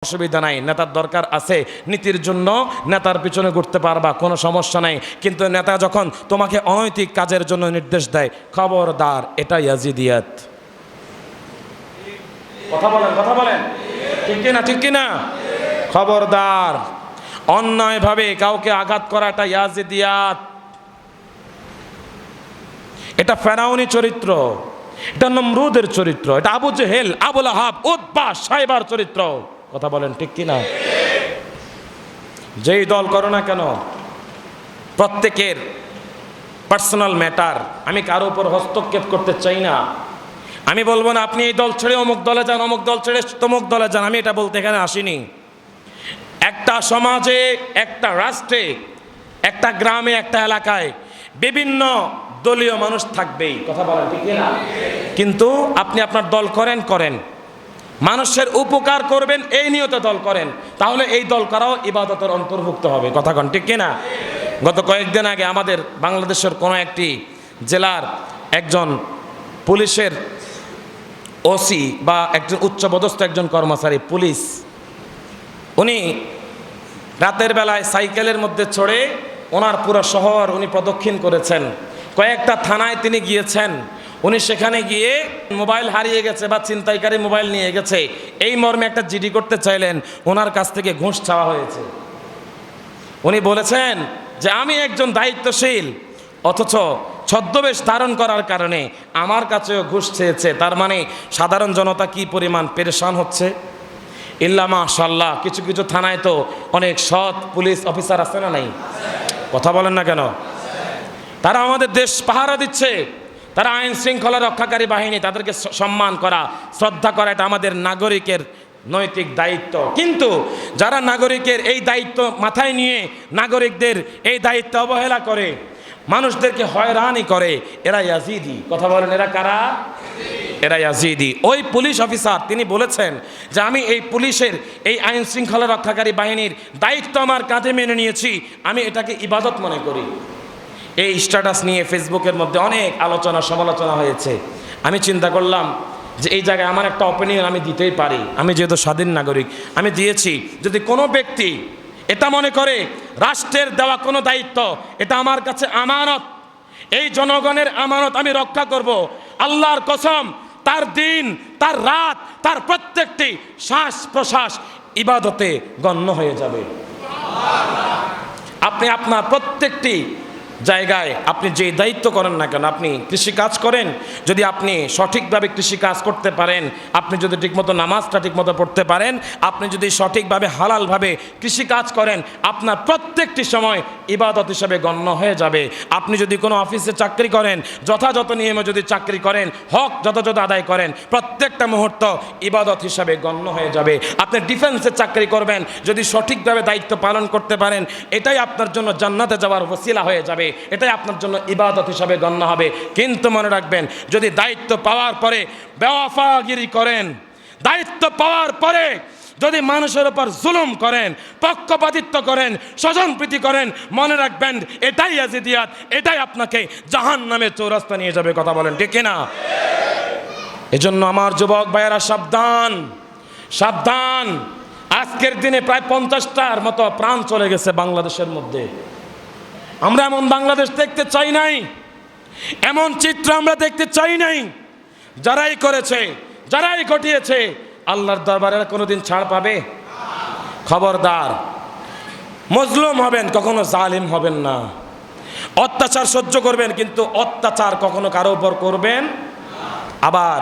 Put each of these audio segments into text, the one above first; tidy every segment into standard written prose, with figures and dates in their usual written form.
অসুবিধা নাই, নেতার দরকার আছে, নীতির জন্য নেতার পিছনে ঘুরতে পারবা, কোনো সমস্যা নাই। কিন্তু নেতা যখন তোমাকে অনৈতিক কাজের জন্য নির্দেশ দেয়, খবরদার, এটা ইয়াজিদিয়াত। কথা বলেন, ঠিক কিনা, ঠিক কিনা? খবরদার, অন্যায়ভাবে কাউকে আঘাত করা এটা ইয়াজিদিয়াত। এটা ফেরাউনি চরিত্র, এটা নমরুদের চরিত্র, এটা আবু জেহেল, আবুল আহাব, উতবা, সাইবার চরিত্র। কথা বলেন, ঠিক কিনা? যেই দল করো না কেন, প্রত্যেকের পার্সোনাল ম্যাটার। আমি কারো উপর হস্তক্ষেপ করতে চাই না। আমি বলবো না আপনি এই দল ছেড়ে অমুক দলে যান, অমুক দল ছেড়ে তমুক দলে যান। আমি এটা বলতে এখানে আসিনি। একটা সমাজে, একটা রাষ্ট্রে, একটা গ্রামে, একটা এলাকায় বিভিন্ন দলীয় মানুষ থাকবেই। কথা বলেন, ঠিক কিনা? কিন্তু আপনি আপনার দল করেন, মানুষের উপকার করবেন এই নিয়তে দল করেন, তাহলে এই দল করাও ইবাদতের অন্তর্ভুক্ত হবে। কথা কন, ঠিক কিনা? গত কয়েকদিন আগে আমাদের বাংলাদেশের কোনো একটি জেলার একজন পুলিশের ওসি বা একজন উচ্চপদস্থ একজন কর্মচারী পুলিশ, উনি রাতের বেলায় সাইকেলের মধ্যে চড়ে ওনার পুরো শহর উনি প্রদক্ষিণ করেছেন। কয়েকটা থানায় তিনি গিয়েছেন। উনি সেখানে গিয়ে মোবাইল হারিয়ে গেছে বা ছিনতাইকারী মোবাইল নিয়ে গেছে, এই মর্মে একটা জিডি করতে চাইলেন। ওনার কাছ থেকে ঘুষ চাওয়া হয়েছে। উনি বলেছেন যে আমি একজন দায়িত্বশীল, অথচ ছদ্মবেশ ধারণ করার কারণে আমার কাছেও ঘুষ চেয়েছে। তার মানে সাধারণ জনতা কি পরিমাণ পেরেশান হচ্ছে। ইল্লা মাশাআল্লাহ, কিছু কিছু থানায় তো অনেক সৎ পুলিশ অফিসার আছে না নাই? কথা বলেন না কেন? তারা আমাদের দেশ পাহারা দিচ্ছে, তারা আইন শৃঙ্খলা রক্ষাকারী বাহিনী, তাদেরকে সম্মান করা, শ্রদ্ধা করা, এটা আমাদের নাগরিকের নৈতিক দায়িত্ব। কিন্তু যারা নাগরিকের এই দায়িত্ব মাথায় নিয়ে নাগরিকদের এই দায়িত্ব অবহেলা করে, মানুষদেরকে হয়রানি করে, এরা ইয়াজিদি। কথা বলেন, এরা কারা? এরা ইয়াজিদি। ওই পুলিশ অফিসার তিনি বলেছেন যে আমি এই পুলিশের এই আইন শৃঙ্খলা রক্ষাকারী বাহিনীর দায়িত্ব আমার কাঁধে মেনে নিয়েছি, আমি এটাকে ইবাদত মনে করি। এই স্ট্যাটাস নিয়ে ফেসবুকের মধ্যে অনেক আলোচনা সমালোচনা হয়েছে। আমি চিন্তা করলাম যে এই জায়গায় আমার একটা অপিনিয়ন আমি দিতেই পারি। আমি যেহেতু স্বাধীন নাগরিক, আমি দিয়েছি। যদি কোনো ব্যক্তি এটা মনে করে রাষ্ট্রের দেওয়া কোনো দায়িত্ব এটা আমার কাছে আমানত, এই জনগণের আমানত আমি রক্ষা করব, আল্লাহর কসম তার দিন, তার রাত, তার প্রত্যেকটি শ্বাস প্রশ্বাস ইবাদতে গণ্য হয়ে যাবে। আপনি আপনার প্রত্যেকটি জায়গায় আপনি যে দায়িত্ব করেন না কেন, আপনি কৃষিকাজ করেন, যদি আপনি সঠিকভাবে কৃষিকাজ করতে পারেন, আপনি যদি ঠিকমতো নামাজটা ঠিকমতো পড়তে পারেন, আপনি যদি সঠিকভাবে হালালভাবে কৃষিকাজ করেন, আপনার প্রত্যেকটি সময় ইবাদত হিসাবে গণ্য হয়ে যাবে। আপনি যদি কোনো অফিসে চাকরি করেন, যথাযথ নিয়মে যদি চাকরি করেন, হক যথাযথ আদায় করেন, প্রত্যেকটা মুহূর্ত ইবাদত হিসাবে গণ্য হয়ে যাবে। আপনি ডিফেন্সে চাকরি করবেন, যদি সঠিকভাবে দায়িত্ব পালন করতে পারেন, এটাই আপনার জন্য জান্নাতে যাওয়ার ওসিলা হয়ে যাবে, এটাই আপনার জন্য ইবাদত হিসাবে গণ্য হবে। কিন্তু মনে রাখবেন, যদি দায়িত্ব পাওয়ার পরে বেওয়াফাগিরি করেন, দায়িত্ব পাওয়ার পরে যদি মানুষের উপর জুলুম করেন, পক্ষপাতিত্ব করেন, স্বজনপ্রীতি করেন, মনে রাখবেন এটাই ইয়াজিদিয়াত, এটাই আপনাকে জাহান্নামের চৌরাস্তা নিয়ে যাবে। কথা বলেন, ঠিক না? এজন্য আমার যুবক ভাইয়েরা সাবধান, সাবধান। আজকের দিনে প্রায় 50টার মতো প্রাণ চলে গেছে বাংলাদেশের মধ্যে। আমরা এমন বাংলাদেশ দেখতে চাই নাই, এমন চিত্র আমরা দেখতে চাই নাই। যারাই করেছে, যারাই ঘটিয়েছে, আল্লাহর দরবারে কোনোদিন ছাড় পাবে? খবরদার, মজলুম হবেন, কখনো জালিম হবেন না। অত্যাচার সহ্য করবেন, কিন্তু অত্যাচার কখনো কারো উপর করবেন। আবার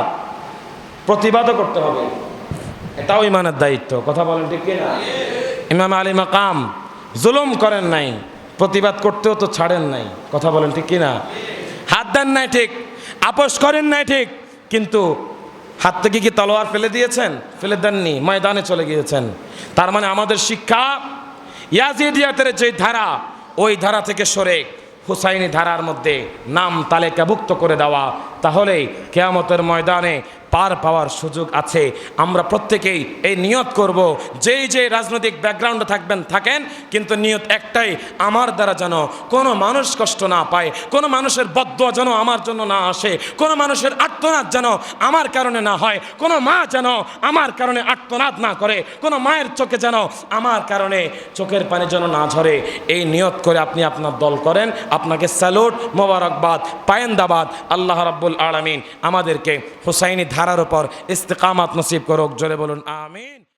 প্রতিবাদও করতে হবে, এটাও ইমানের দায়িত্ব। কথা বলেন, ঠিক কিনা? ইমাম আলী মাকাম জুলুম করেন নাই, প্রতিবাদ করতেও তো ছাড়েন নাই। কথা বলেন, ঠিক কিনা? হাত দেন নাই ঠিক, আপোষ করেন নাই ঠিক, কিন্তু হাত থেকে কি তলোয়ার ফেলে দিয়েছেন? ফেলে দেননি, ময়দানে চলে গিয়েছেন। তার মানে আমাদের শিক্ষা ইয়াজিদিয়াতের যে ধারা, ওই ধারা থেকে সরে হুসাইনি ধারার মধ্যে নাম তালিকাভুক্ত করে দেওয়া, তাহলেই কিয়ামতের ময়দানে পার পাওয়ার সুযোগ আছে। আমরা প্রত্যেকেই এই নিয়ত করব, যেই যে রাজনৈতিক ব্যাকগ্রাউন্ডে থাকেন, কিন্তু নিয়ত একটাই, আমার দ্বারা যেন কোনো মানুষ কষ্ট না পায়, কোনো মানুষের বদদোয়া যেন আমার জন্য না আসে, কোনো মানুষের আর্তনাদ যেন আমার কারণে না হয়, কোনো মা যেন আমার কারণে আর্তনাদ না করে, কোনো মায়ের চোখে যেন আমার কারণে চোখের পানি যেন না ঝরে। এই নিয়ত করে আপনি আপনার দল করেন। আপনাকে স্যালুট, মোবারকবাদ, পায়েন্দাবাদ। আল্লাহ রাব্বুল আলামিন আমাদেরকে হুসাইনি ধারার উপর ইস্তেকামাত নসিব করুক। জোরে বলুন আমিন।